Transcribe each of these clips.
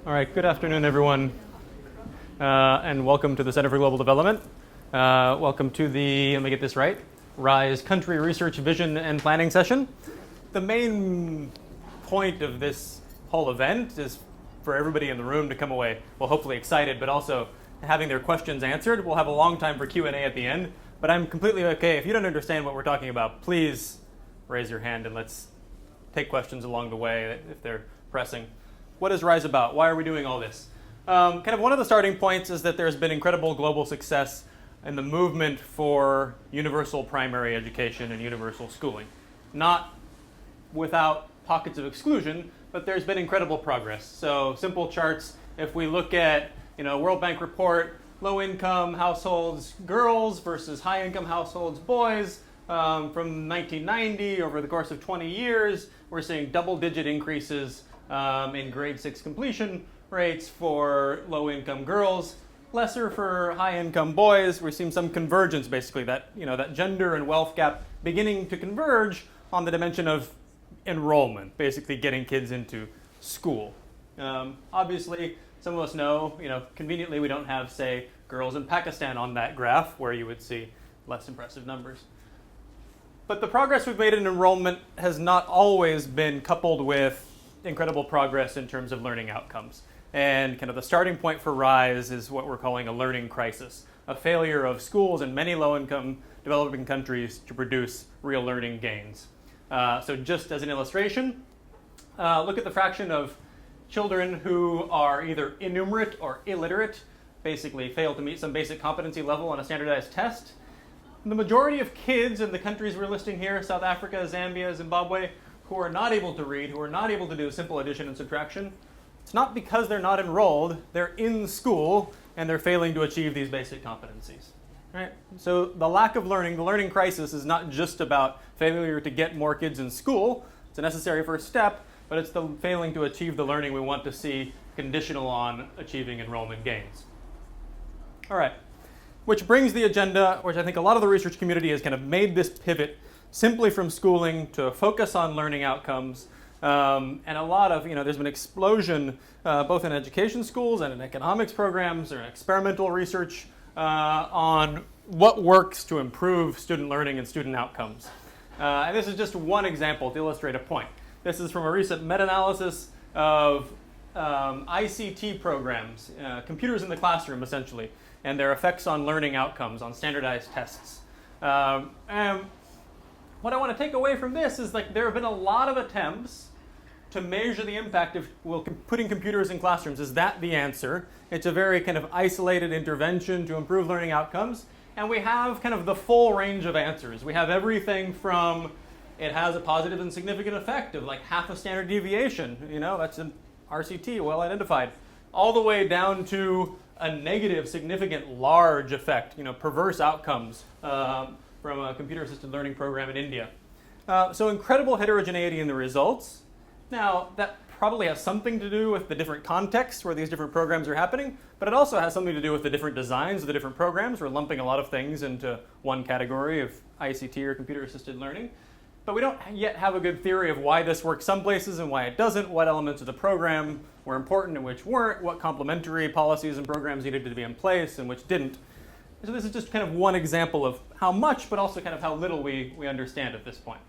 All right, good afternoon, everyone, and welcome to the Center for Global Development. Welcome to the, let me get this right, RISE Country Research Vision and Planning session. The main point of this whole event is for everybody in the room to come away, well, hopefully excited, but also having their questions answered. We'll have a long time for Q&A at the end, but I'm completely okay. If you don't understand what we're talking about, please raise your hand and let's take questions along the way if they're pressing. What is RISE about? Why are we doing all this? Kind of one of the starting points is that there's been incredible global success in the movement for universal primary education and universal schooling. Not without pockets of exclusion, but there's been incredible progress. So simple charts, if we look at World Bank report, low-income households girls versus high-income households boys, from 1990 over the course of 20 years, we're seeing double-digit increases in grade 6 completion rates for low-income girls, lesser for high-income boys. We're seeing some convergence, basically, that that gender and wealth gap beginning to converge on the dimension of enrollment, basically getting kids into school. Obviously, some of us know, conveniently we don't have, say, girls in Pakistan on that graph where you would see less impressive numbers. But the progress we've made in enrollment has not always been coupled with incredible progress in terms of learning outcomes. And kind of the starting point for RISE is what we're calling a learning crisis, a failure of schools in many low-income developing countries to produce real learning gains. So just as an illustration, look at the fraction of children who are either innumerate or illiterate, basically fail to meet some basic competency level on a standardized test. The majority of kids in the countries we're listing here, South Africa, Zambia, Zimbabwe, who are not able to read, who are not able to do simple addition and subtraction, it's not because they're not enrolled, they're in school and they're failing to achieve these basic competencies. Right? So the lack of learning, the learning crisis is not just about failure to get more kids in school. It's a necessary first step, but it's the failing to achieve the learning we want to see conditional on achieving enrollment gains. All right, which brings the agenda, which I think a lot of the research community has kind of made this pivot simply from schooling to a focus on learning outcomes. And a lot of, there's been an explosion both in education schools and in economics programs or experimental research on what works to improve student learning and student outcomes. And this is just one example to illustrate a point. This is from a recent meta-analysis of ICT programs, computers in the classroom essentially, and their effects on learning outcomes, on standardized tests. And what I want to take away from this is there have been a lot of attempts to measure the impact of putting computers in classrooms. Is that the answer? It's a very kind of isolated intervention to improve learning outcomes. And we have kind of the full range of answers. We have everything from it has a positive and significant effect of half a standard deviation, that's an RCT, well identified, all the way down to a negative, significant, large effect, perverse outcomes from a computer-assisted learning program in India. So incredible heterogeneity in the results. Now, that probably has something to do with the different contexts where these different programs are happening, but it also has something to do with the different designs of the different programs. We're lumping a lot of things into one category of ICT or computer-assisted learning. But we don't yet have a good theory of why this works some places and why it doesn't, what elements of the program were important and which weren't, what complementary policies and programs needed to be in place and which didn't. So this is just kind of one example of how much, but also kind of how little we understand at this point.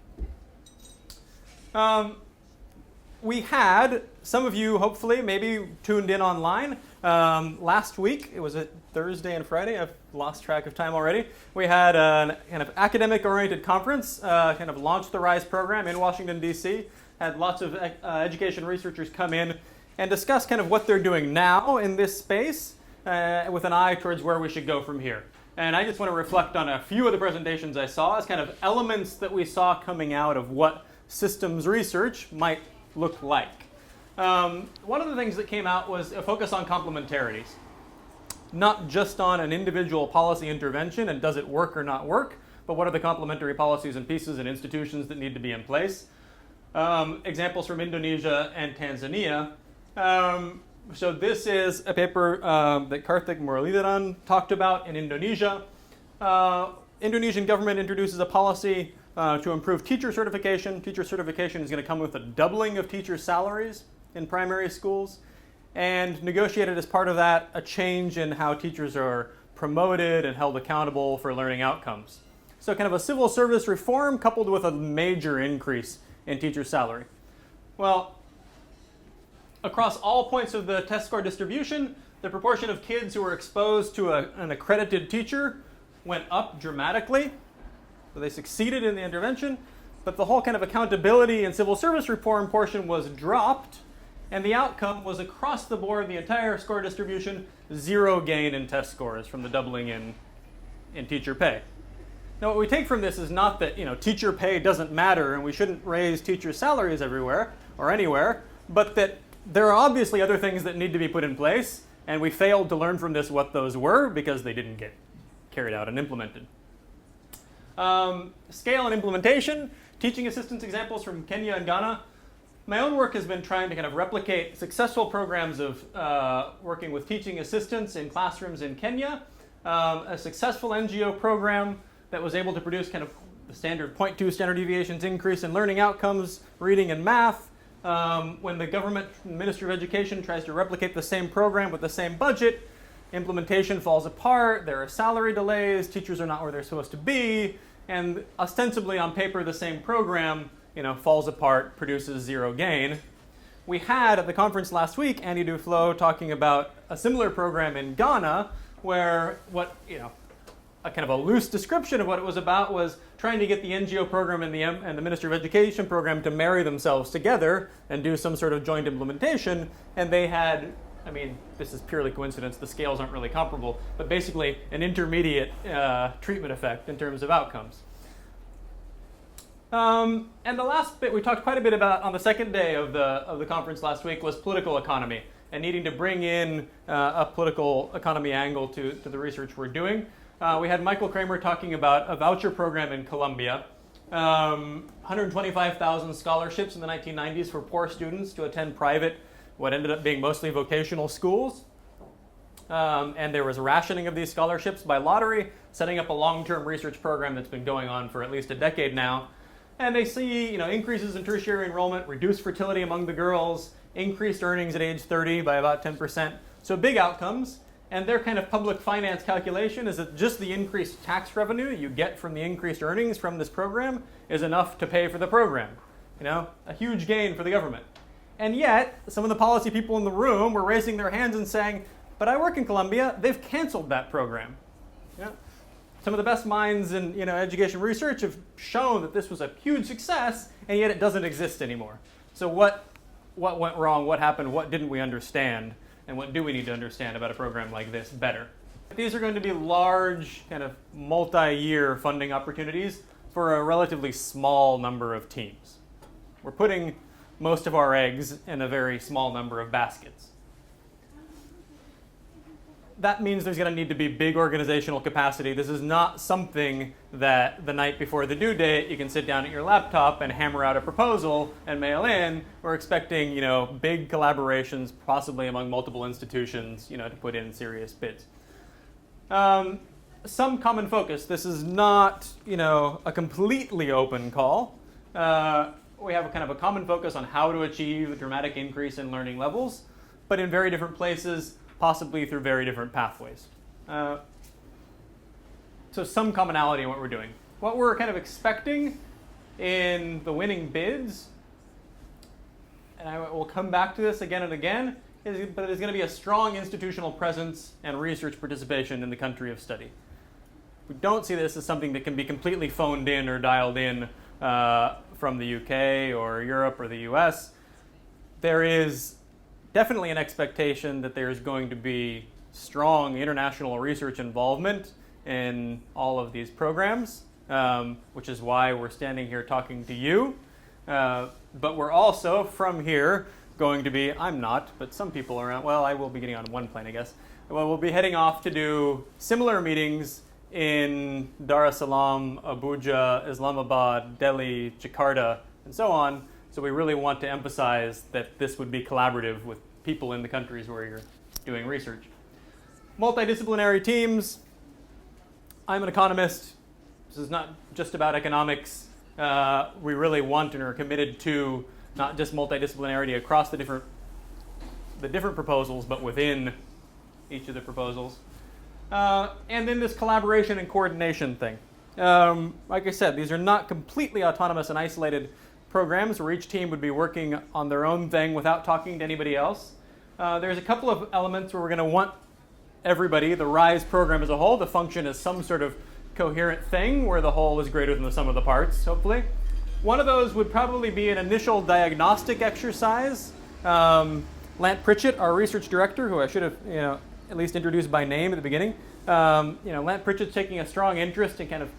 We had, some of you hopefully maybe tuned in online last week. It was a Thursday and Friday. I've lost track of time already. We had a kind of academic-oriented conference, kind of launched the RISE program in Washington, D.C. Had lots of education researchers come in and discuss kind of what they're doing now in this space with an eye towards where we should go from here. And I just want to reflect on a few of the presentations I saw as kind of elements that we saw coming out of what systems research might look like. One of the things that came out was a focus on complementarities. Not just on an individual policy intervention and does it work or not work, but what are the complementary policies and pieces and institutions that need to be in place. Examples from Indonesia and Tanzania. So this is a paper that Karthik Muralidharan talked about in Indonesia. Indonesian government introduces a policy to improve teacher certification. Teacher certification is going to come with a doubling of teacher salaries in primary schools. and negotiated as part of that a change in how teachers are promoted and held accountable for learning outcomes. So kind of a civil service reform coupled with a major increase in teacher salary. Well, across all points of the test score distribution, the proportion of kids who were exposed to an accredited teacher went up dramatically. So they succeeded in the intervention, but the whole kind of accountability and civil service reform portion was dropped, and the outcome was across the board, the entire score distribution, zero gain in test scores from the doubling in teacher pay. Now what we take from this is not that teacher pay doesn't matter and we shouldn't raise teacher salaries everywhere or anywhere, but that there are obviously other things that need to be put in place, and we failed to learn from this what those were because they didn't get carried out and implemented. Scale and implementation, teaching assistance examples from Kenya and Ghana. My own work has been trying to kind of replicate successful programs of working with teaching assistants in classrooms in Kenya, a successful NGO program that was able to produce kind of the standard 0.2 standard deviations increase in learning outcomes, reading and math. When the government Ministry of Education tries to replicate the same program with the same budget, implementation falls apart, there are salary delays, teachers are not where they're supposed to be, and ostensibly on paper the same program falls apart, produces zero gain. We had at the conference last week Andy Duflo talking about a similar program in Ghana where a kind of a loose description of what it was about was trying to get the NGO program and the Ministry of Education program to marry themselves together and do some sort of joint implementation. And they had, this is purely coincidence, the scales aren't really comparable, but basically an intermediate treatment effect in terms of outcomes. And the last bit we talked quite a bit about on the second day of the conference last week was political economy and needing to bring in a political economy angle to the research we're doing. We had Michael Kramer talking about a voucher program in Colombia, 125,000 scholarships in the 1990s for poor students to attend private, what ended up being mostly vocational schools. And there was a rationing of these scholarships by lottery, setting up a long-term research program that's been going on for at least a decade now. And they see increases in tertiary enrollment, reduced fertility among the girls, increased earnings at age 30 by about 10%. So big outcomes. And their kind of public finance calculation is that just the increased tax revenue you get from the increased earnings from this program is enough to pay for the program. A huge gain for the government. And yet, some of the policy people in the room were raising their hands and saying, but I work in Colombia, they've canceled that program. Some of the best minds in education research have shown that this was a huge success, and yet it doesn't exist anymore. So what went wrong? What happened? What didn't we understand? And what do we need to understand about a program like this better? These are going to be large, kind of multi-year funding opportunities for a relatively small number of teams. We're putting most of our eggs in a very small number of baskets. That means there's going to need to be big organizational capacity. This is not something that the night before the due date you can sit down at your laptop and hammer out a proposal and mail in. We're expecting, big collaborations, possibly among multiple institutions, to put in serious bids. Some common focus. This is not, a completely open call. We have a kind of a common focus on how to achieve a dramatic increase in learning levels, but in very different places, possibly through very different pathways. So some commonality in what we're doing. What we're kind of expecting in the winning bids, and I will come back to this again and again, but there's going to be a strong institutional presence and research participation in the country of study. We don't see this as something that can be completely phoned in or dialed in from the UK or Europe or the US. There is definitely an expectation that there's going to be strong international research involvement in all of these programs, which is why we're standing here talking to you. But we're also, from here, going to be, I'm not, but some people around, well, I will be getting on one plane, I guess. Well, we'll be heading off to do similar meetings in Dar es Salaam, Abuja, Islamabad, Delhi, Jakarta, and so on. So we really want to emphasize that this would be collaborative with people in the countries where you're doing research. Multidisciplinary teams. I'm an economist. This is not just about economics. We really want and are committed to not just multidisciplinarity across the different the different proposals, but within each of the proposals. And then this collaboration and coordination thing. Like I said, these are not completely autonomous and isolated programs where each team would be working on their own thing without talking to anybody else. There's a couple of elements where we're going to want everybody, the RISE program as a whole, to function as some sort of coherent thing where the whole is greater than the sum of the parts, hopefully. One of those would probably be an initial diagnostic exercise. Lant Pritchett, our research director, who I should have at least introduced by name at the beginning, Lant Pritchett's taking a strong interest in kind of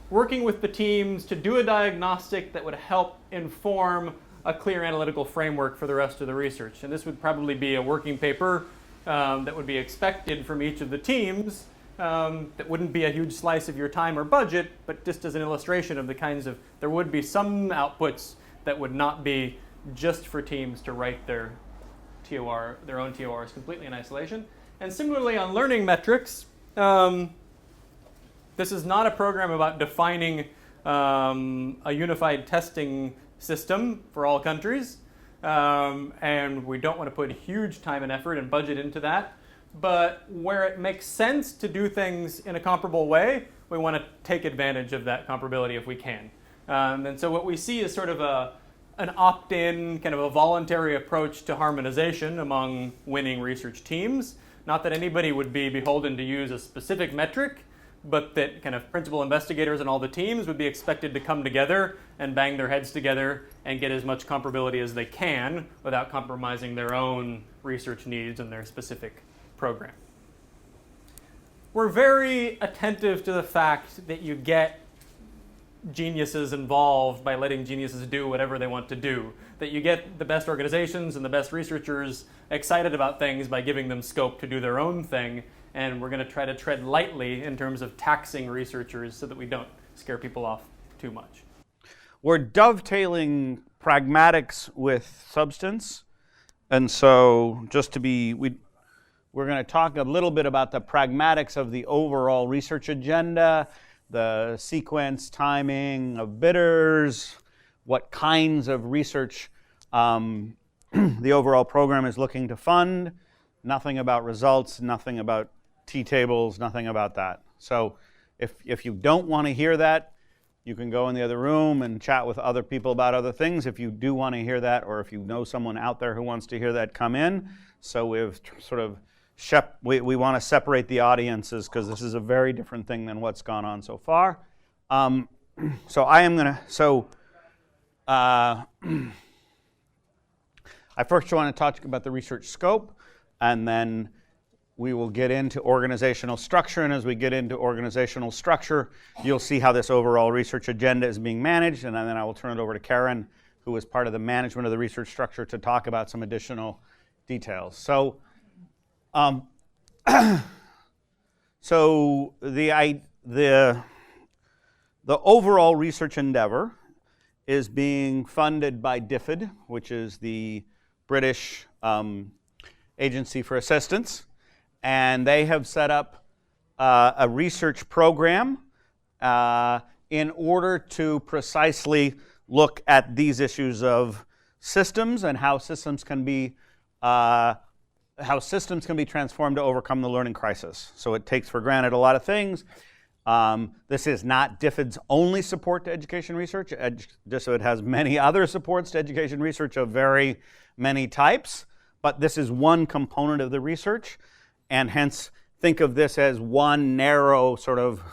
working with the teams to do a diagnostic that would help inform a clear analytical framework for the rest of the research. And this would probably be a working paper that would be expected from each of the teams. That wouldn't be a huge slice of your time or budget, but just as an illustration of the kinds of, there would be some outputs that would not be just for teams to write their TOR, their own TORs completely in isolation. And similarly on learning metrics, this is not a program about defining a unified testing system for all countries. And we don't want to put huge time and effort and budget into that. But where it makes sense to do things in a comparable way, we want to take advantage of that comparability if we can. And so what we see is sort of an opt-in, kind of a voluntary approach to harmonization among winning research teams. Not that anybody would be beholden to use a specific metric, but that kind of principal investigators and all the teams would be expected to come together and bang their heads together and get as much comparability as they can without compromising their own research needs and their specific program. We're very attentive to the fact that you get geniuses involved by letting geniuses do whatever they want to do, that you get the best organizations and the best researchers excited about things by giving them scope to do their own thing, and we're going to try to tread lightly in terms of taxing researchers so that we don't scare people off too much. We're dovetailing pragmatics with substance, and so just to be, we're going to talk a little bit about the pragmatics of the overall research agenda, the sequence, timing of bidders, what kinds of research the overall program is looking to fund, nothing about results, nothing about T-tables, nothing about that. So if you don't want to hear that, you can go in the other room and chat with other people about other things. If you do want to hear that, or if you know someone out there who wants to hear that, come in. So we've sort of we want to separate the audiences because this is a very different thing than what's gone on so far. So I am going to, I first want to talk about the research scope, and then we will get into organizational structure. And as we get into organizational structure, you'll see how this overall research agenda is being managed. And then I will turn it over to Karen, who is part of the management of the research structure, to talk about some additional details. So the overall research endeavor is being funded by DFID, which is the British Agency for Assistance, and they have set up a research program in order to precisely look at these issues of systems and how systems can be transformed to overcome the learning crisis. So it takes for granted a lot of things. This is not DFID's only support to education research. DFID has many other supports to education research of very many types, but this is one component of the research, and hence think of this as one narrow sort of,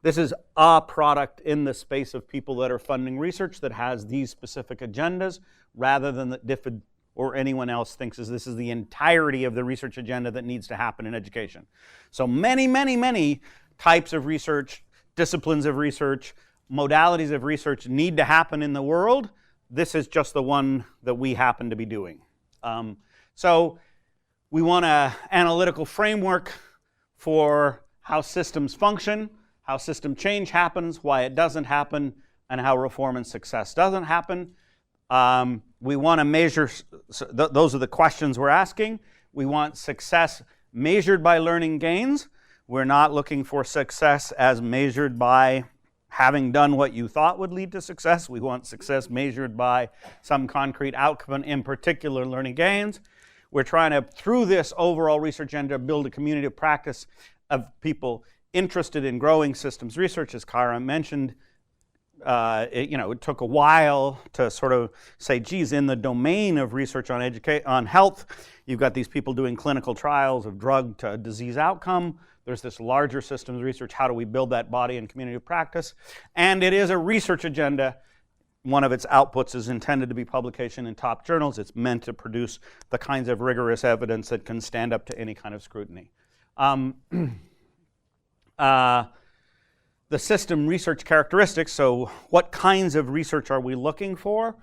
this is a product in the space of people that are funding research that has these specific agendas, rather than that DFID or anyone else thinks this is the entirety of the research agenda that needs to happen in education. So many, many, many types of research, disciplines of research, modalities of research need to happen in the world. This is just the one that we happen to be doing. So we want an analytical framework for how systems function, how system change happens, why it doesn't happen, and how reform and success doesn't happen. We want to measure, those are the questions we're asking. We want success measured by learning gains. We're not looking for success as measured by having done what you thought would lead to success. We want success measured by some concrete outcome, in particular learning gains. we're trying to, through this overall research agenda, build a community of practice of people interested in growing systems research. As Kara mentioned, it took a while to sort of say, geez, in the domain of research on health, you've got these people doing clinical trials of drug to disease outcome. There's this larger systems research. How do we build that body and community of practice? And it is a research agenda. One of its outputs is intended to be publication in top journals. It's meant to produce the kinds of rigorous evidence that can stand up to any kind of scrutiny. The system research characteristics, so what kinds of research are we looking for?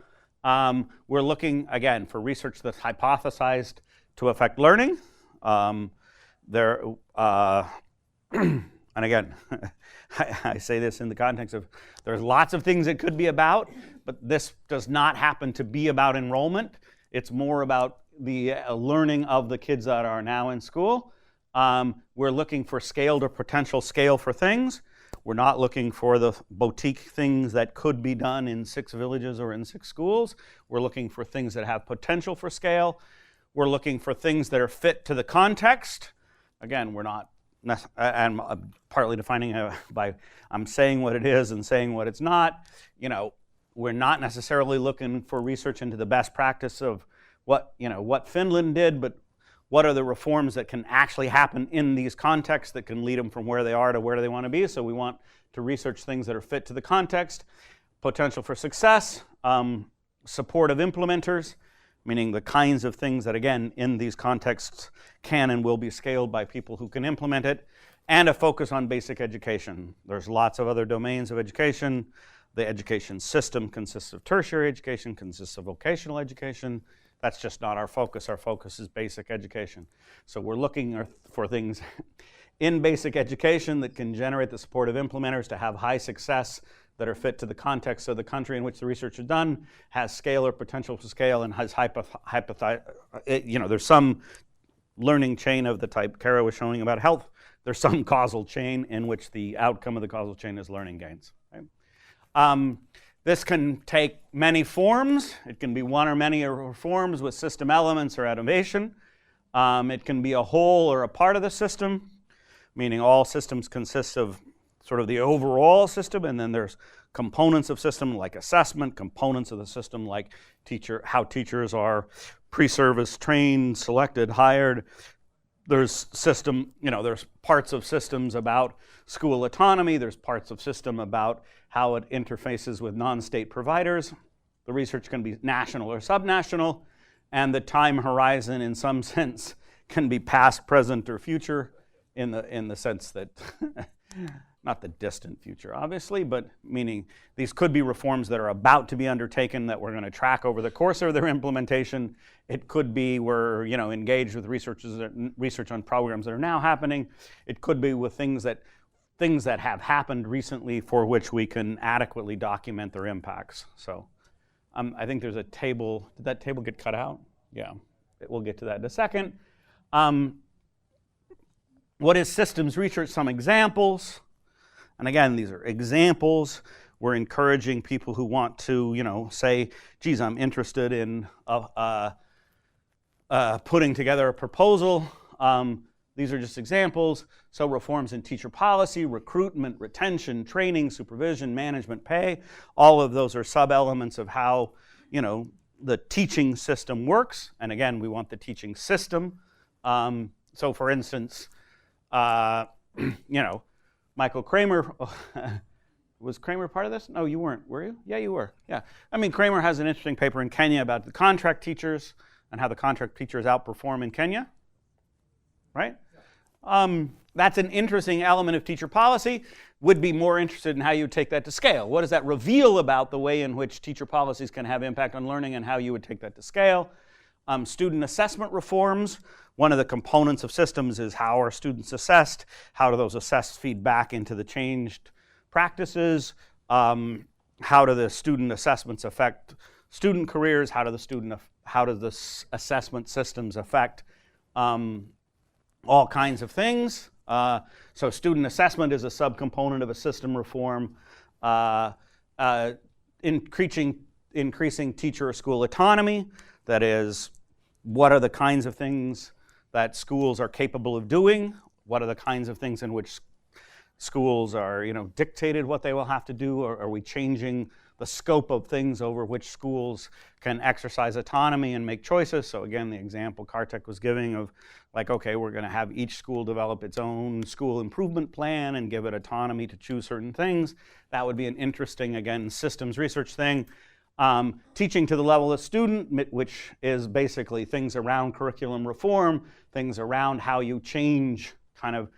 We're looking, again, for research that's hypothesized to affect learning. And again, I say this in the context of there's lots of things it could be about, but this does not happen to be about enrollment. It's more about the learning of the kids that are now in school. We're looking for scaled or potential scale for things. We're not looking for the boutique things that could be done in 6 villages or in 6 schools. We're looking for things that have potential for scale. We're looking for things that are fit to the context. Again, we're not, and partly defining by I'm saying what it is and saying what it's not. We're not necessarily looking for research into the best practice of what Finland did, but what are the reforms that can actually happen in these contexts that can lead them from where they are to where they want to be? So we want to research things that are fit to the context, potential for success, support of implementers, meaning the kinds of things that, again, in these contexts can and will be scaled by people who can implement it, and a focus on basic education. There's lots of other domains of education. The education system consists of tertiary education, consists of vocational education. That's just not our focus. Our focus is basic education. So we're looking for things in basic education that can generate the support of implementers to have high success, that are fit to the context of the country in which the research is done, has scale or potential to scale, and has there's some learning chain of the type Kara was showing about health. There's some causal chain in which the outcome of the causal chain is learning gains. Right? This can take many forms. It can be one or many forms with system elements or automation. It can be a whole or a part of the system, meaning all systems consist of sort of the overall system, and then there's components of system like assessment, components of the system like how teachers are pre-service trained, selected, hired. There's there's parts of systems about school autonomy. There's parts of system about how it interfaces with non-state providers. The research can be national or subnational, and the time horizon, in some sense, can be past, present, or future, in the sense that not the distant future, obviously, but meaning these could be reforms that are about to be undertaken that we're going to track over the course of their implementation. It could be we're engaged with research on programs that are now happening. It could be with things that have happened recently for which we can adequately document their impacts. So I think there's a table. Did that table get cut out? Yeah, we'll get to that in a second. What is systems research? Some examples. And again, these are examples. We're encouraging people who want to, say, geez, I'm interested in putting together a proposal. These are just examples. So reforms in teacher policy, recruitment, retention, training, supervision, management, pay. All of those are sub-elements of how, the teaching system works. And again, we want the teaching system. So for instance, Michael Kramer, was Kramer part of this? No, you weren't, were you? Yeah, you were, yeah. Kramer has an interesting paper in Kenya about the contract teachers and how the contract teachers outperform in Kenya, right? That's an interesting element of teacher policy. Would be more interested in how you take that to scale. What does that reveal about the way in which teacher policies can have impact on learning and how you would take that to scale? Student assessment reforms. One of the components of systems is how are students assessed? How do those assessed feed back into the changed practices? How do the student assessments affect student careers? How do the assessment systems affect all kinds of things? So student assessment is a subcomponent of a system reform. Increasing teacher or school autonomy. That is, what are the kinds of things that schools are capable of doing? What are the kinds of things in which schools are, dictated what they will have to do? Or are we changing the scope of things over which schools can exercise autonomy and make choices? So again, the example Kartik was giving of like, okay, we're going to have each school develop its own school improvement plan and give it autonomy to choose certain things. That would be an interesting, again, systems research thing. Teaching to the level of student, which is basically things around curriculum reform, things around how you change kind of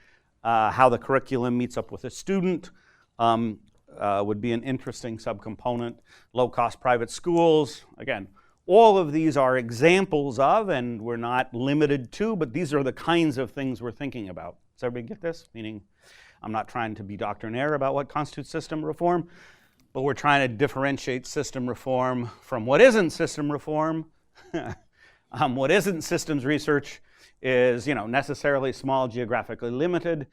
how the curriculum meets up with a student, would be an interesting subcomponent. Low-cost private schools, again, all of these are examples of, and we're not limited to, but these are the kinds of things we're thinking about. Does everybody get this? Meaning, I'm not trying to be doctrinaire about what constitutes system reform, but we're trying to differentiate system reform from what isn't system reform. What isn't systems research is, necessarily small, geographically limited,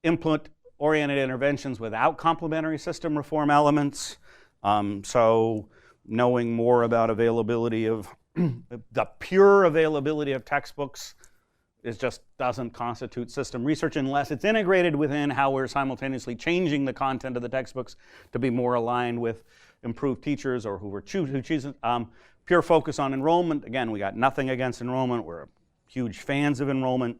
input-oriented interventions without complementary system reform elements. So knowing more about availability of the pure availability of textbooks just doesn't constitute system research unless it's integrated within how we're simultaneously changing the content of the textbooks to be more aligned with improved teachers or who choose. Pure focus on enrollment. Again, we got nothing against enrollment. We're huge fans of enrollment,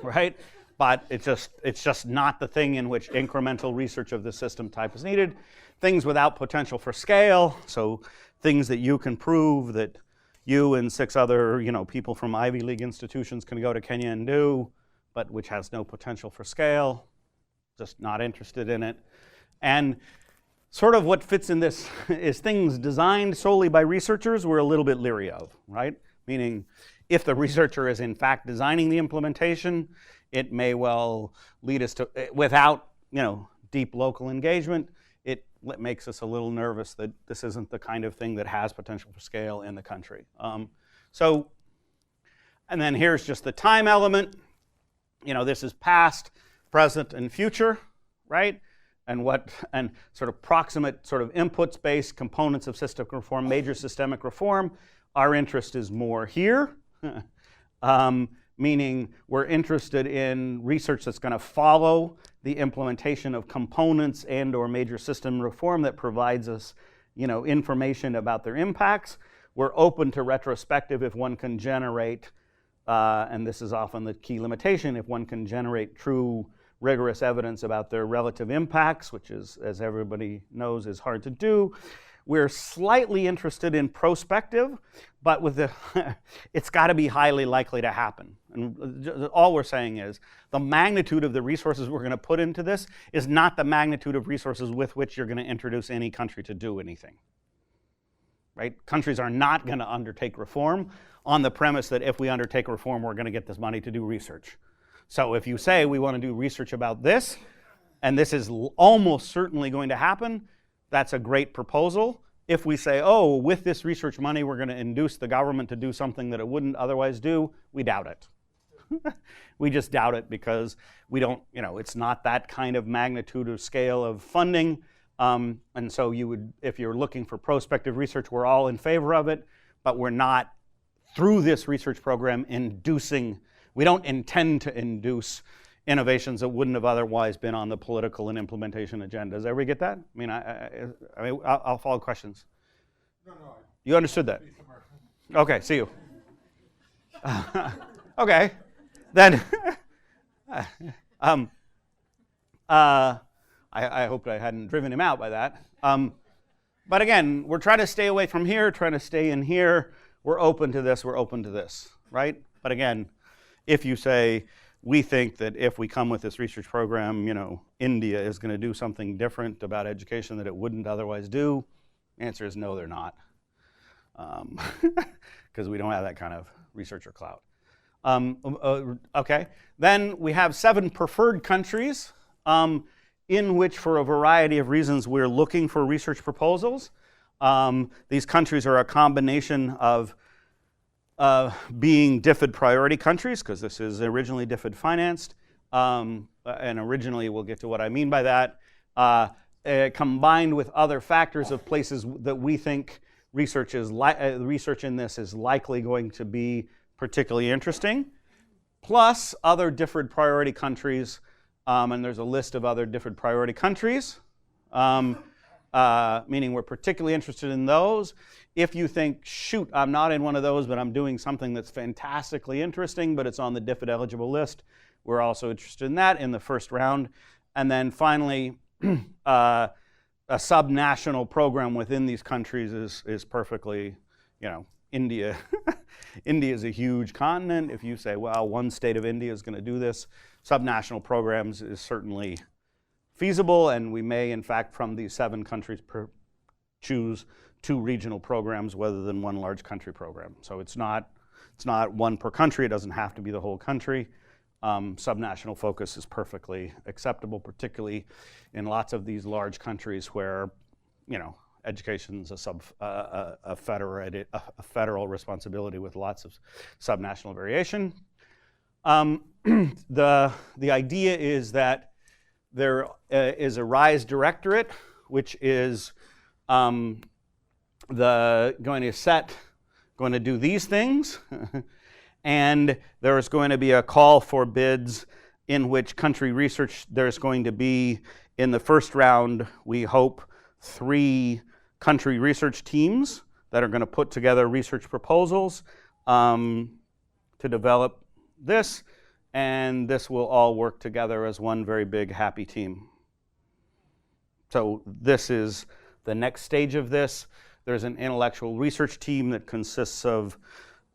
right? But it's just not the thing in which incremental research of the system type is needed. Things without potential for scale, so things that you can prove that you and 6 other people from Ivy League institutions can go to Kenya and do, but which has no potential for scale, just not interested in it. And sort of what fits in this is things designed solely by researchers we're a little bit leery of, right? Meaning if the researcher is in fact designing the implementation, it may well lead us to, without deep local engagement, it makes us a little nervous that this isn't the kind of thing that has potential for scale in the country. And then here's just the time element. This is past, present, and future, right? And sort of proximate sort of inputs-based components of systemic reform, major systemic reform. Our interest is more here. Meaning we're interested in research that's going to follow the implementation of components and or major system reform that provides us, information about their impacts. We're open to retrospective if one can generate, and this is often the key limitation, if one can generate true rigorous evidence about their relative impacts, which is, as everybody knows, is hard to do. We're slightly interested in prospective, but with it's got to be highly likely to happen. And all we're saying is the magnitude of the resources we're going to put into this is not the magnitude of resources with which you're going to introduce any country to do anything. Right? Countries are not going to undertake reform on the premise that if we undertake reform, we're going to get this money to do research. So if you say we want to do research about this, and this is almost certainly going to happen, that's a great proposal. If we say, oh, with this research money, we're going to induce the government to do something that it wouldn't otherwise do, we doubt it. We just doubt it because we don't, it's not that kind of magnitude or scale of funding. And so if you're looking for prospective research, we're all in favor of it, but we're not, through this research program, we don't intend to induce innovations that wouldn't have otherwise been on the political and implementation agenda. Does everybody get that? I'll follow questions. No. You understood that? Okay, see you. Okay, then. I hoped I hadn't driven him out by that. But again, we're trying to stay away from here, trying to stay in here. We're open to this, right? But again, if you say, we think that if we come with this research program, India is going to do something different about education that it wouldn't otherwise do, the answer is no, they're not. Because we don't have that kind of researcher clout. Okay, then we have 7 preferred countries in which, for a variety of reasons, we're looking for research proposals. These countries are a combination of being DFID priority countries, because this is originally DFID financed, and originally we'll get to what I mean by that, combined with other factors of places that we think research in this is likely going to be particularly interesting, plus other different priority countries, and there's a list of other different priority countries, meaning we're particularly interested in those. If you think, shoot, I'm not in one of those, but I'm doing something that's fantastically interesting, but it's on the DFID eligible list, we're also interested in that in the first round. And then finally, a subnational program within these countries is perfectly, India. India is a huge continent. If you say, well, one state of India is going to do this, subnational programs is certainly feasible, and we may, in fact, from these 7 countries, choose 2 regional programs rather than 1 large country program. So it's not 1 per country. It doesn't have to be the whole country. Subnational focus is perfectly acceptable, particularly in lots of these large countries where, education is a federal responsibility with lots of subnational variation. The idea is that there is a RISE directorate, which is going to do these things. And there is going to be a call for bids in which country research, there's going to be, in the first round, we hope, 3 country research teams that are going to put together research proposals to develop this, and this will all work together as one very big happy team. So this is the next stage of this. There's an intellectual research team that consists of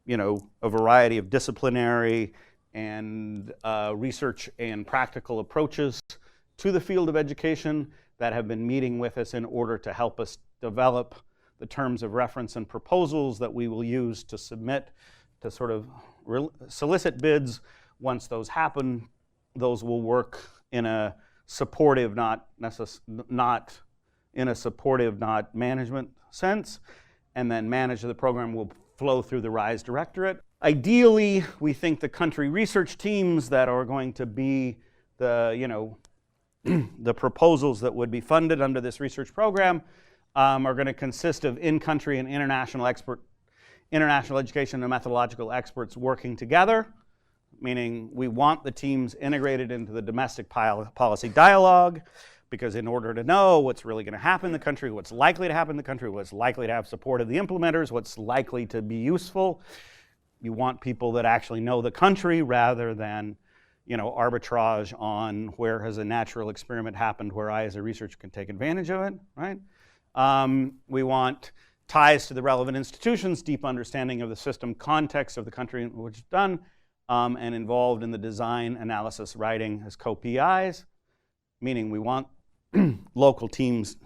a variety of disciplinary and research and practical approaches to the field of education that have been meeting with us in order to help us develop the terms of reference and proposals that we will use to submit to sort of solicit bids. Once those happen, those will work in a supportive, not management sense, and then manage the program will flow through the RISE directorate. Ideally, we think the country research teams that are going to be the proposals that would be funded under this research program are going to consist of in-country and international education and methodological experts working together, meaning we want the teams integrated into the domestic policy dialogue, because in order to know what's really going to happen in the country, what's likely to happen in the country, what's likely to have support of the implementers, what's likely to be useful, you want people that actually know the country rather than arbitrage on where has a natural experiment happened where I as a researcher can take advantage of it, right? We want ties to the relevant institutions, deep understanding of the system context of the country in which it's done, and involved in the design, analysis, writing as co-PIs, meaning we want local teams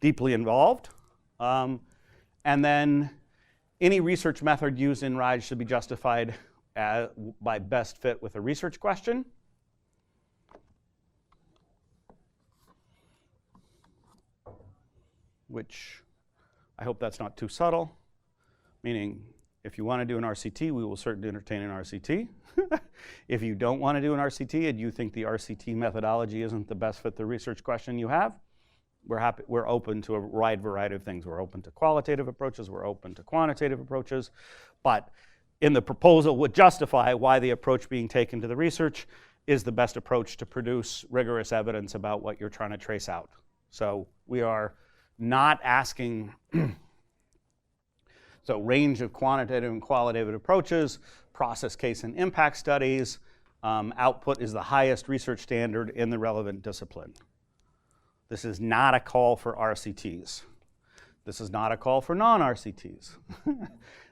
deeply involved. And then any research method used in RISE should be justified by best fit with a research question. Which I hope that's not too subtle, meaning if you want to do an RCT, we will certainly entertain an RCT. If you don't want to do an RCT and you think the RCT methodology isn't the best fit the research question you have, we're open to a wide variety of things. We're open to qualitative approaches, we're open to quantitative approaches, but in the proposal would justify why the approach being taken to the research is the best approach to produce rigorous evidence about what you're trying to trace out. So we are not asking, so range of quantitative and qualitative approaches, process case and impact studies, output is the highest research standard in the relevant discipline. This is not a call for RCTs. This is not a call for non-RCTs.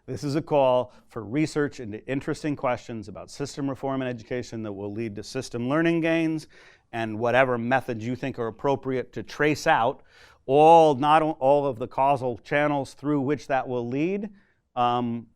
This is a call for research into interesting questions about system reform in education that will lead to system learning gains, and whatever methods you think are appropriate to trace out not all of the causal channels through which that will lead,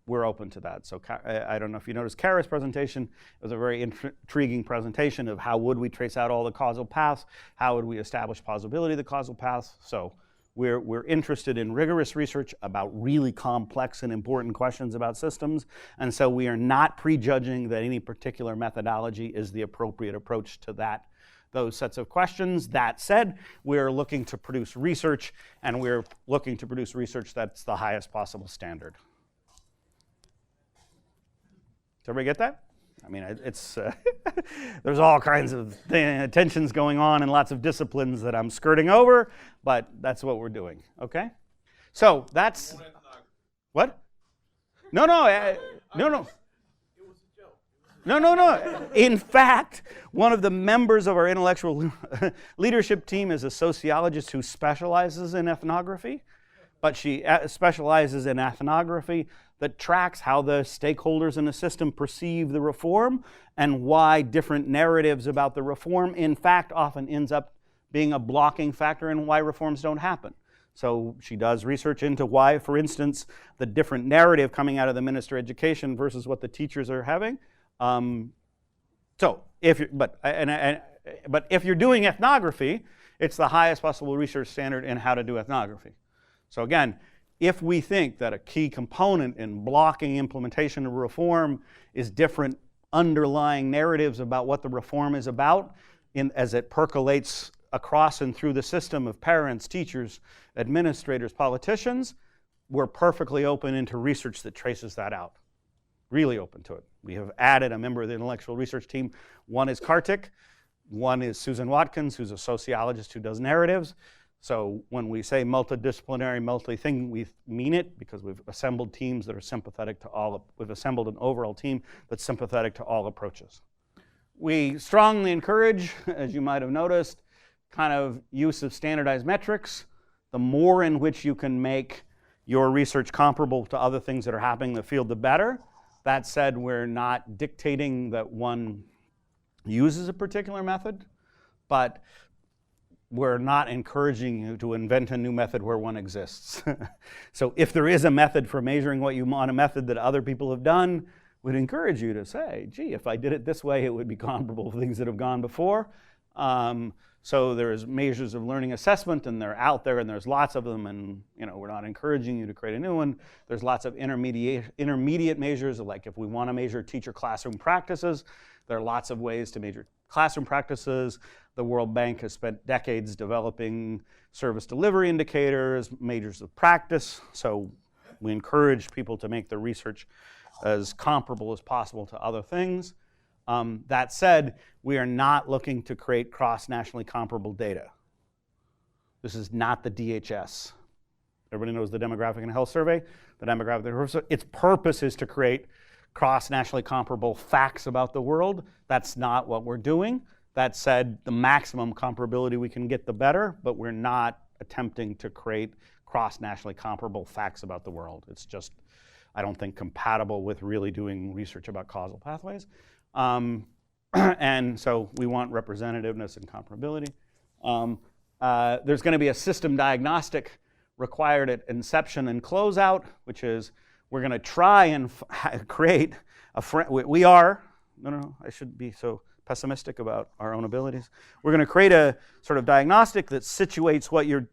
we're open to that. So I don't know if you noticed Kara's presentation. It was a very intriguing presentation of how would we trace out all the causal paths, how would we establish plausibility of the causal paths. So we're interested in rigorous research about really complex and important questions about systems, and so we are not prejudging that any particular methodology is the appropriate approach to that those sets of questions. That said, we're looking to produce research, and we're looking to produce research that's the highest possible standard. Does everybody get that? I mean, it's there's all kinds of tensions going on in lots of disciplines that I'm skirting over, but that's what we're doing, okay? So that's... What? No. No. In fact, one of the members of our intellectual leadership team is a sociologist who specializes in ethnography, but she specializes in ethnography that tracks how the stakeholders in the system perceive the reform and why different narratives about the reform, in fact, often ends up being a blocking factor in why reforms don't happen. So she does research into why, for instance, the different narrative coming out of the Minister of Education versus what the teachers are having. But if you're doing ethnography, it's the highest possible research standard in how to do ethnography. So again, if we think that a key component in blocking implementation of reform is different underlying narratives about what the reform is about as it percolates across and through the system of parents, teachers, administrators, politicians, we're perfectly open into research that traces that out. Really open to it. We have added a member of the intellectual research team. One is Kartik, one is Susan Watkins, who's a sociologist who does narratives. So when we say multidisciplinary, multi-thing, we mean it because we've assembled teams that are sympathetic to all. We've assembled an overall team that's sympathetic to all approaches. We strongly encourage, as you might have noticed, kind of use of standardized metrics. The more in which you can make your research comparable to other things that are happening in the field, the better. That said, we're not dictating that one uses a particular method, but we're not encouraging you to invent a new method where one exists. So if there is a method for measuring what you want, a method that other people have done, we'd encourage you to say, gee, if I did it this way, it would be comparable to things that have gone before. So there's measures of learning assessment, and they're out there, and there's lots of them, and we're not encouraging you to create a new one. There's lots of intermediate measures, like if we want to measure teacher classroom practices, there are lots of ways to measure classroom practices. The World Bank has spent decades developing service delivery indicators, measures of practice, so we encourage people to make their research as comparable as possible to other things. That said, we are not looking to create cross-nationally comparable data. This is not the DHS. Everybody knows the Demographic and Health Survey. The Demographic and Health Survey, its purpose is to create cross-nationally comparable facts about the world. That's not what we're doing. That said, the maximum comparability we can get, the better, but we're not attempting to create cross-nationally comparable facts about the world. It's just, I don't think, compatible with really doing research about causal pathways. And so we want representativeness and comparability. There's going to be a system diagnostic required at inception and closeout, which is we're going to try and create a I shouldn't be so pessimistic about our own abilities. We're going to create a sort of diagnostic that situates what you're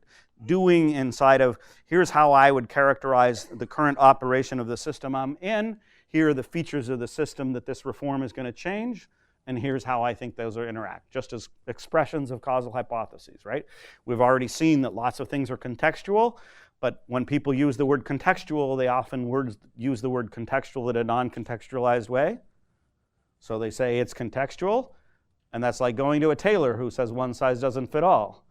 doing inside of, here's how I would characterize the current operation of the system I'm in. Here are the features of the system that this reform is going to change, and here's how I think those interact, just as expressions of causal hypotheses, right? We've already seen that lots of things are contextual, but when people use the word contextual, they often use the word contextual in a non-contextualized way. So they say it's contextual, and that's like going to a tailor who says one size doesn't fit all.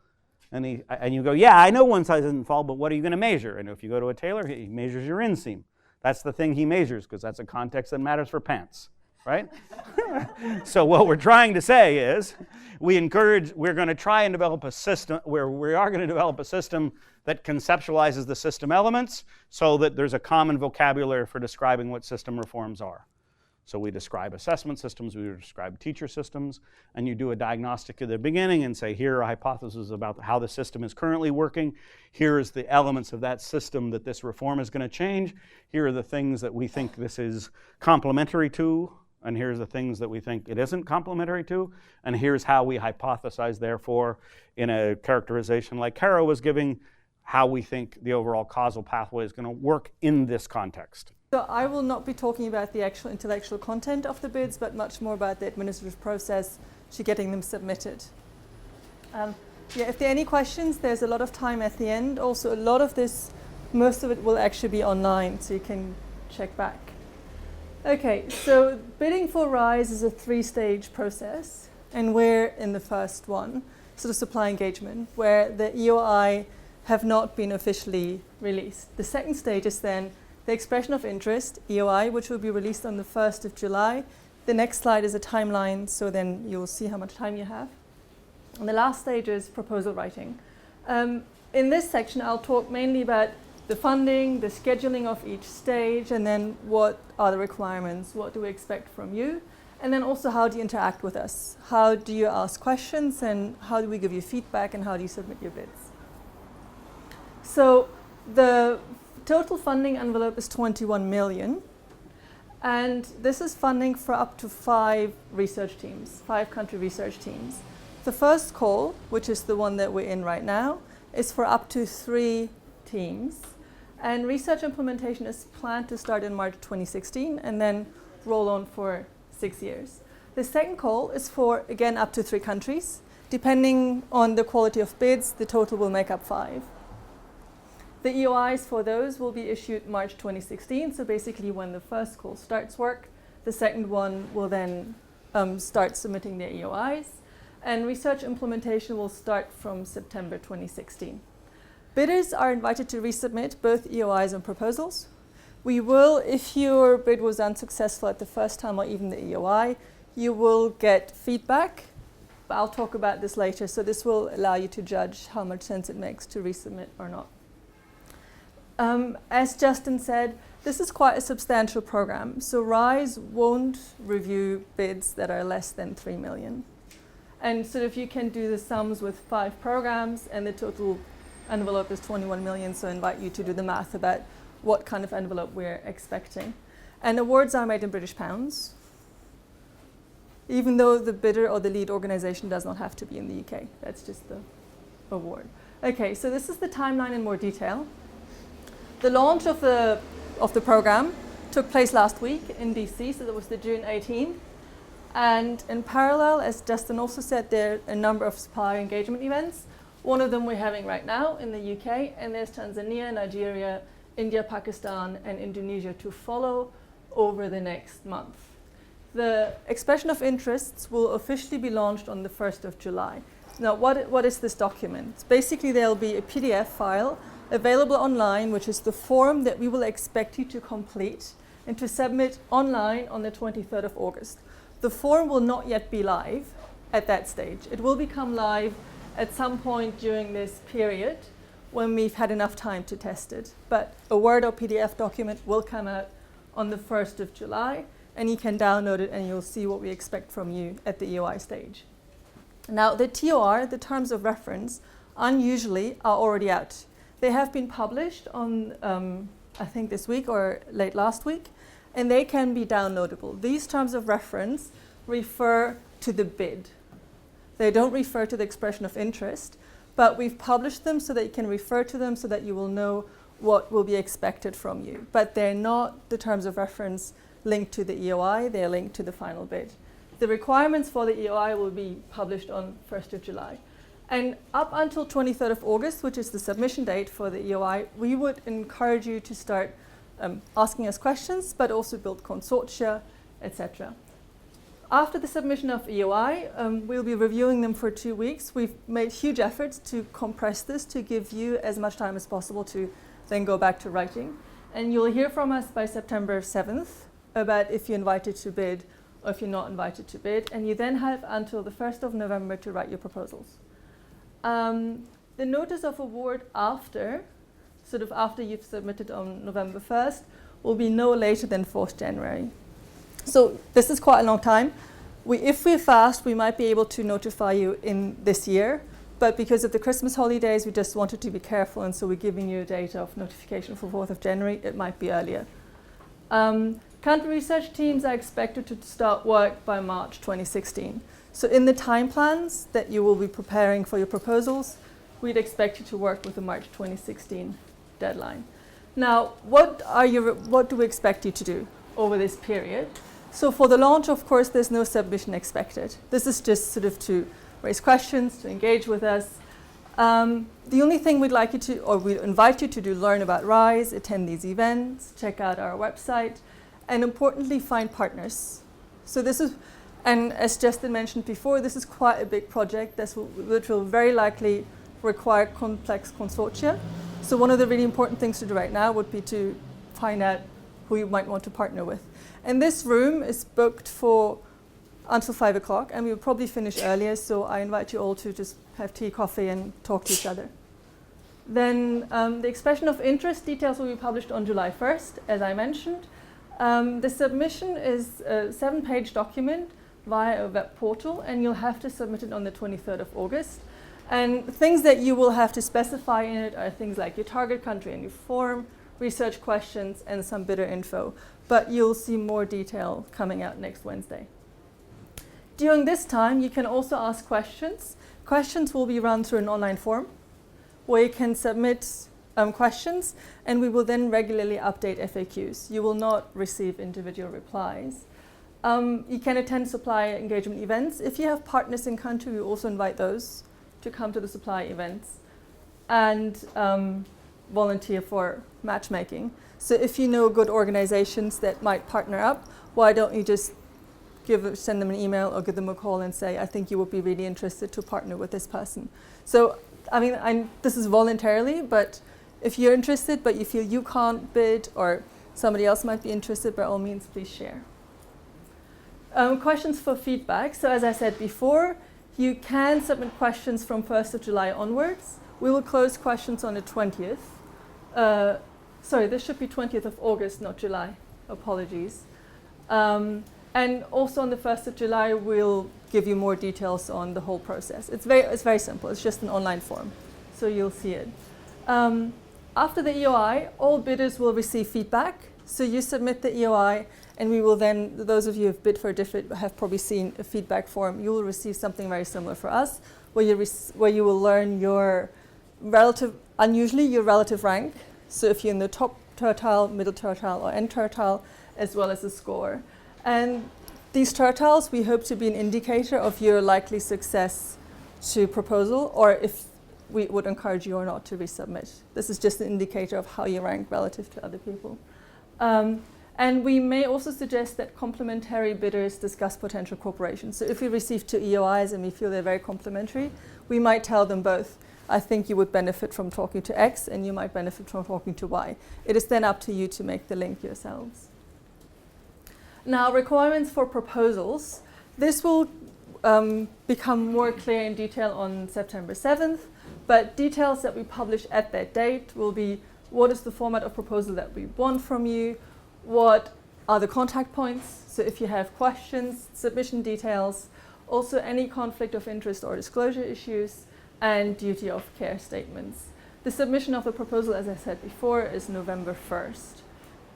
And you go, yeah, I know one size doesn't fit all, but what are you going to measure? And if you go to a tailor, he measures your inseam. That's the thing he measures, because that's a context that matters for pants, right? So what we're trying to say is we're going to try and develop a system where we are going to develop a system that conceptualizes the system elements so that there's a common vocabulary for describing what system reforms are. So we describe assessment systems, we describe teacher systems, and you do a diagnostic at the beginning and say, here are hypotheses about how the system is currently working. Here is the elements of that system that this reform is going to change. Here are the things that we think this is complementary to, and here's the things that we think it isn't complementary to, and here's how we hypothesize, therefore, in a characterization like Kara was giving, how we think the overall causal pathway is going to work in this context. So I will not be talking about the actual intellectual content of the bids, but much more about the administrative process to getting them submitted. Yeah, if there are any questions, there's a lot of time at the end. Also, a lot of this, most of it will actually be online, so you can check back. Okay, so bidding for RISE is a 3-stage process, and we're in the first one, sort of supply engagement, where the EOI have not been officially released. The second stage is then the expression of interest, EOI, which will be released on the 1st of July. The next slide is a timeline, so then you'll see how much time you have. And the last stage is proposal writing. In this section, I'll talk mainly about the funding, the scheduling of each stage, and then what are the requirements, what do we expect from you, and then also how do you interact with us? How do you ask questions, and how do we give you feedback, and how do you submit your bids? So the total funding envelope is 21 million, and this is funding for up to 5 research teams, 5 country research teams. The first call, which is the one that we're in right now, is for up to 3 teams. And research implementation is planned to start in March 2016 and then roll on for 6 years. The second call is for, again, up to 3 countries. Depending on the quality of bids, the total will make up 5. The EOIs for those will be issued March 2016, so basically when the first call starts work, the second one will then start submitting their EOIs. And research implementation will start from September 2016. Bidders are invited to resubmit both EOIs and proposals. We will, if your bid was unsuccessful at the first time or even the EOI, you will get feedback. I'll talk about this later, so this will allow you to judge how much sense it makes to resubmit or not. As Justin said, this is quite a substantial program, so RISE won't review bids that are less than 3 million. And so if you can do the sums with 5 programs and the total envelope is 21 million, so I invite you to do the math about what kind of envelope we're expecting. And awards are made in British pounds, even though the bidder or the lead organization does not have to be in the UK. That's just the award. Okay, so this is the timeline in more detail. The launch of the program took place last week in DC, so that was the June 18th. And in parallel, as Justin also said, there are a number of supplier engagement events. One of them we're having right now in the UK, and there's Tanzania, Nigeria, India, Pakistan, and Indonesia to follow over the next month. The expression of interests will officially be launched on the 1st of July. Now, what is this document? Basically, there'll be a PDF file available online, which is the form that we will expect you to complete and to submit online on the 23rd of August. The form will not yet be live at that stage. It will become live at some point during this period when we've had enough time to test it. But a Word or PDF document will come out on the 1st of July, and you can download it and you'll see what we expect from you at the EOI stage. Now, the TOR, the terms of reference, unusually are already out. They have been published on, I think this week or late last week, and they can be downloadable. These terms of reference refer to the bid. They don't refer to the expression of interest, but we've published them so that you can refer to them so that you will know what will be expected from you. But they're not the terms of reference linked to the EOI, they're linked to the final bid. The requirements for the EOI will be published on 1st of July. And up until 23rd of August, which is the submission date for the EOI, we would encourage you to start asking us questions, but also build consortia, etc. After the submission of EOI, we'll be reviewing them for 2 weeks. We've made huge efforts to compress this to give you as much time as possible to then go back to writing. And you'll hear from us by September 7th about if you're invited to bid or if you're not invited to bid. And you then have until the 1st of November to write your proposals. The notice of award after you've submitted on November 1st, will be no later than 4th January. So this is quite a long time. If we're fast, we might be able to notify you in this year, but because of the Christmas holidays, we just wanted to be careful, and so we're giving you a date of notification for 4th of January. It might be earlier. Country research teams are expected to start work by March 2016. So in the time plans that you will be preparing for your proposals, we'd expect you to work with the March 2016 deadline. Now, what do we expect you to do over this period? So for the launch, of course, there's no submission expected. This is just sort of to raise questions, to engage with us. The only thing we'd like you to, or we invite you to do, learn about RISE, attend these events, check out our website, and importantly, find partners. So this is, and as Justin mentioned before, this is quite a big project which will very likely require complex consortia. So one of the really important things to do right now would be to find out who you might want to partner with. And this room is booked for until 5 o'clock, and we'll probably finish earlier, so I invite you all to just have tea, coffee, and talk to each other. Then the expression of interest details will be published on July 1st, as I mentioned. The submission is a 7-page document via a web portal, and you'll have to submit it on the 23rd of August. And things that you will have to specify in it are things like your target country and your form, research questions, and some bidder info. But you'll see more detail coming out next Wednesday. During this time, you can also ask questions. Questions will be run through an online form where you can submit questions, and we will then regularly update FAQs. You will not receive individual replies. You can attend supplier engagement events. If you have partners in country, we also invite those to come to the supplier events and volunteer for matchmaking. So if you know good organizations that might partner up, why don't you just send them an email or give them a call and say, I think you would be really interested to partner with this person. So, I mean, this is voluntarily, but if you're interested, but you feel you can't bid or somebody else might be interested, by all means, please share. Questions for feedback. So as I said before, you can submit questions from 1st of July onwards. We will close questions on the 20th. Sorry, this should be 20th of August, not July. Apologies. And also on the 1st of July, we'll give you more details on the whole process. It's very simple. It's just an online form, so you'll see it. After the EOI, all bidders will receive feedback. So you submit the EOI, and we will then, those of you who have bid for a DFID have probably seen a feedback form. You will receive something very similar for us, where you will learn your relative, unusually your relative rank. So if you're in the top tertile, middle tertile, or end tertile, as well as the score. And these tertiles, we hope to be an indicator of your likely success to proposal, or if we would encourage you or not to resubmit. This is just an indicator of how you rank relative to other people. And we may also suggest that complementary bidders discuss potential cooperation. So if we receive 2 EOIs and we feel they're very complementary, we might tell them both, I think you would benefit from talking to X, and you might benefit from talking to Y. It is then up to you to make the link yourselves. Now, requirements for proposals. This will become more clear in detail on September 7th, but details that we publish at that date will be what is the format of proposal that we want from you, what are the contact points, so if you have questions, submission details, also any conflict of interest or disclosure issues, and duty of care statements. The submission of the proposal, as I said before, is November 1st.